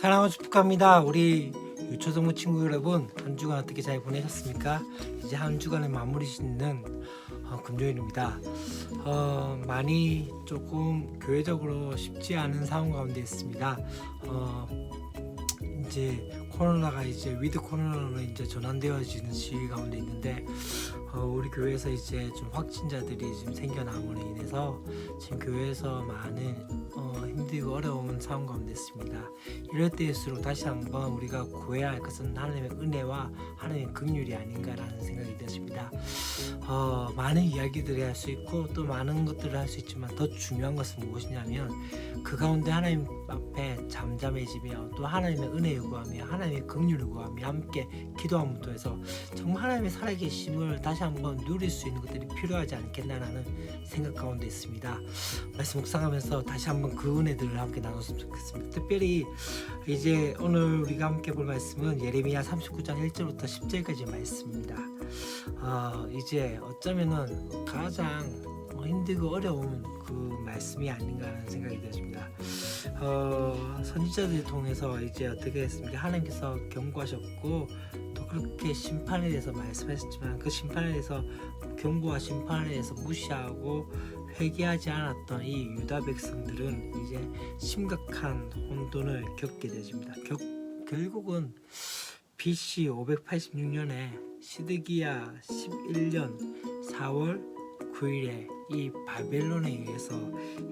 사랑하고 축복합니다. 우리 유초동무 친구 여러분, 한 주간 어떻게 잘 보내셨습니까? 이제 한 주간의 마무리 짓는 금요일입니다. 많이 조금 교회적으로 쉽지 않은 상황 가운데 있습니다. 이제 코로나가 이제 위드 코로나로 이제 전환되어지는 시기 가운데 있는데 우리 교회에서 이제 좀 확진자들이 지금 생겨남으로 인해서 지금 교회에서 많은 힘들고 어려운 상황 가운데 있습니다. 이럴 때일수록 다시 한번 우리가 구해야 할 것은 하나님의 은혜와 하나님의 긍휼이 아닌가라는 생각이 드십니다. 많은 이야기들을 할 수 있고 또 많은 것들을 할 수 있지만 더 중요한 것은 무엇이냐면 그 가운데 하나님 앞에 잠잠해지며 또 하나님의 은혜 요구하며 하나님의 긍휼을 구하며 함께 기도함을 통해서 정말 하나님의 살아계심을 다시 한번 누릴 수 있는 것들이 필요하지 않겠나라는 생각 가운데 있습니다. 말씀 묵상하면서 다시 한번 그 은혜들을 함께 나눴으면 좋겠습니다. 특별히 이제 오늘 우리가 함께 볼 말씀은 예레미야 39장 1절부터 10절까지의 말씀입니다. 이제 어쩌면은 가장 힘들고 어려운 그 말씀이 아닌가 하는 생각이 들었습니다. 선지자들을 통해서 이제 어떻게 했습니까? 하나님께서 경고하셨고 또 그렇게 심판에 대해서 말씀하셨지만 그 심판에 대해서 경고와 심판에 대해서 무시하고 회개하지 않았던 이 유다 백성들은 이제 심각한 혼돈을 겪게 되십니다. 결국은 BC 586년에 시드기야 11년 4월 9일에 이 바벨론에 의해서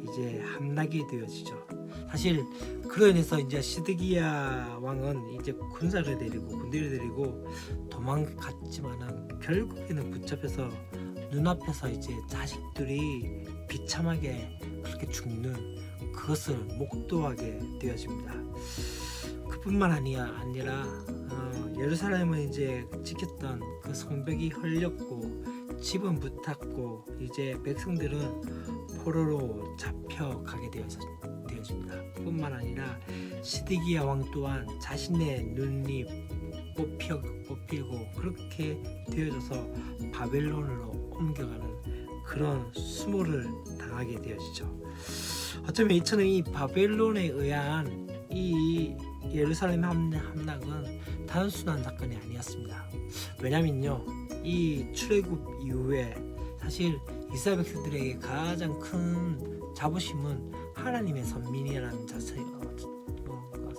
이제 함락이 되어지죠. 사실 그로 인해서 이제 시드기야 왕은 이제 군사를 데리고 군대를 데리고 도망갔지만은 결국에는 붙잡혀서 눈앞에서 이제 자식들이 비참하게 그렇게 죽는 그것을 목도하게 되어집니다. 그뿐만 아니라 예루살렘을 이제 지켰던 그 성벽이 헐렸고 집은 불탔고 이제 백성들은 포로로 잡혀가게 되어집니다. 뿐만 아니라 시드기야 왕 또한 자신의 눈이 뽑히고 그렇게 되어져서 바벨론으로 옮겨가는 그런 수모를 당하게 되어지죠. 어쩌면 이처럼 이 바벨론에 의한 이 예루살렘 함락은 단순한 사건이 아니었습니다. 왜냐면요, 이 출애굽 이후에 사실 이스라엘 백성들에게 가장 큰 자부심은 하나님의 선민이라는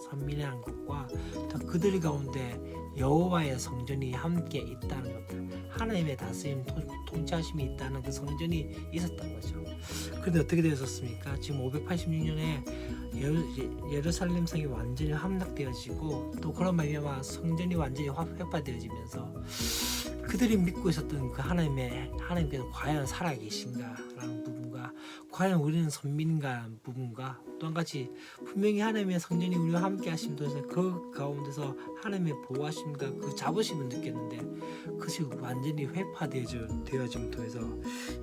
선민이라는 것과 또 그들 가운데 여호와의 성전이 함께 있다는 것들, 하나님의 다스림 통치하심이 있다는 그 성전이 있었던 거죠. 그런데 어떻게 되었습니까? 지금 586년에 예루살렘 성이 완전히 함락되어지고 또 그런 말미암아 성전이 완전히 회파되어지면서 그들이 믿고 있었던 그 하나님께서 과연 살아계신가라는 부분과 과연 우리는 선민인가라는 부분과 또 한 가지 분명히 하나님의 성전이 우리와 함께 하심을 통해서 그 가운데서 하나님의 보호하심과 그 자부심을 느꼈는데 그것이 완전히 회파되어짐을 통해서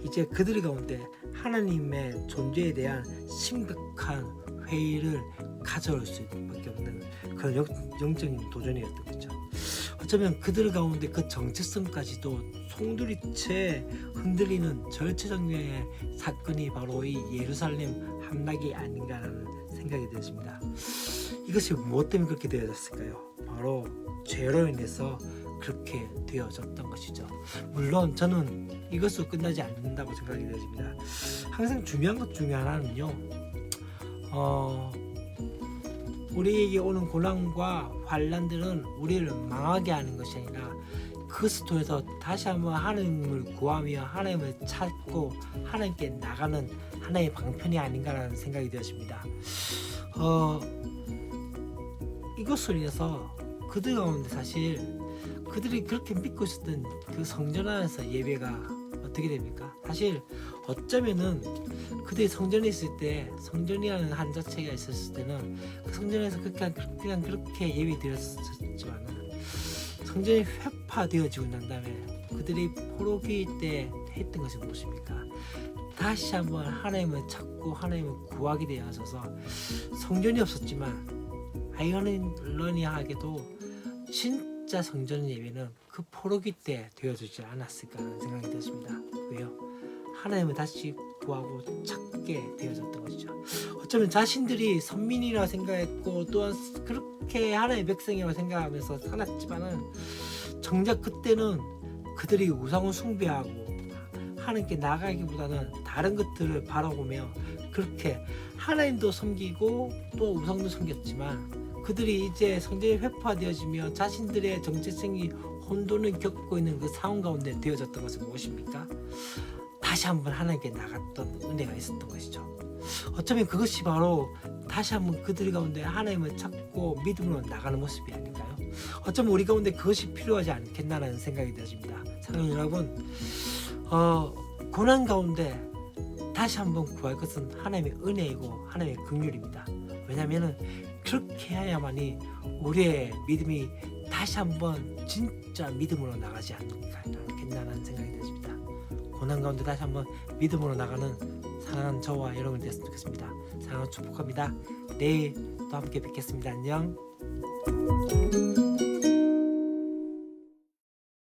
이제 그들 가운데 하나님의 존재에 대한 심각한 회의를 가져올 수 밖에 없는 그런 영적인 도전이었던 거죠. 어쩌면 그들 가운데 그 정체성까지도 송두리째 흔들리는 절체절명의 사건이 바로 이 예루살렘 함락이 아닌가라는 생각이 들었습니다. 이것이 무엇 때문에 그렇게 되어졌을까요? 바로 죄로 인해서 그렇게 되어졌던 것이죠. 물론 저는 이것으로 끝나지 않는다고 생각이 되어집니다. 항상 중요한 것 중에 하나는요, 우리에게 오는 고난과 환난들은 우리를 망하게 하는 것이 아니라 그것을 통해서 다시 한번 하나님을 구하며 하나님을 찾고 하나님께 나가는 하나의 방편이 아닌가라는 생각이 되었습니다. 이것으로 인해서 그들 가운데 사실 그들이 그렇게 믿고 있었던 그 성전 안에서 예배가 어떻게 됩니까? 사실 어쩌면은 그들이 성전에 있을 때, 성전이라는 한 자체가 있었을 때는 그 성전에서 그냥 그렇게 예배 드렸었지만은 성전이 회파되어지고 난 다음에 그들이 포로기 때 했던 것이 무엇입니까? 다시 한번 하나님을 찾고 하나님을 구하게 되어져서 성전이 없었지만 아이러니하게도 진짜 성전 예배는 그 포로기 때 되어지지 않았을까 하는 생각이 들었습니다. 왜요? 하나님을 다시 구하고 찾게 되어졌던 것이죠. 어쩌면 자신들이 선민이라 생각했고 또한 그렇게 하나님의 백성이라고 생각하면서 살았지만은 정작 그때는 그들이 우상을 숭배하고 하나님께 나가기보다는 다른 것들을 바라보며 그렇게 하나님도 섬기고 또 우상도 섬겼지만 그들이 이제 성전이 회포되어지며 자신들의 정체성이 혼돈을 겪고 있는 그 상황 가운데 되어졌던 것은 무엇입니까? 다시 한번 하나님께 나갔던 은혜가 있었던 것이죠. 어쩌면 그것이 바로 다시 한번 그들 가운데 하나님을 찾고 믿음으로 나가는 모습이 아닐까요? 어쩌면 우리 가운데 그것이 필요하지 않겠나라는 생각이 되어집니다. 사랑하는 여러분, 고난 가운데 다시 한번 구할 것은 하나님의 은혜이고 하나님의 긍휼입니다. 왜냐하면 그렇게 해야만이 우리의 믿음이 다시 한번 진짜 믿음으로 나가지 않겠나라는 생각이 되어집니다. 고난 가운데 다시 한번 믿음으로 나가는 사랑하는 저와 여러분 됐으면 좋겠습니다. 사랑하고 축복합니다. 내일 또 함께 뵙겠습니다. 안녕.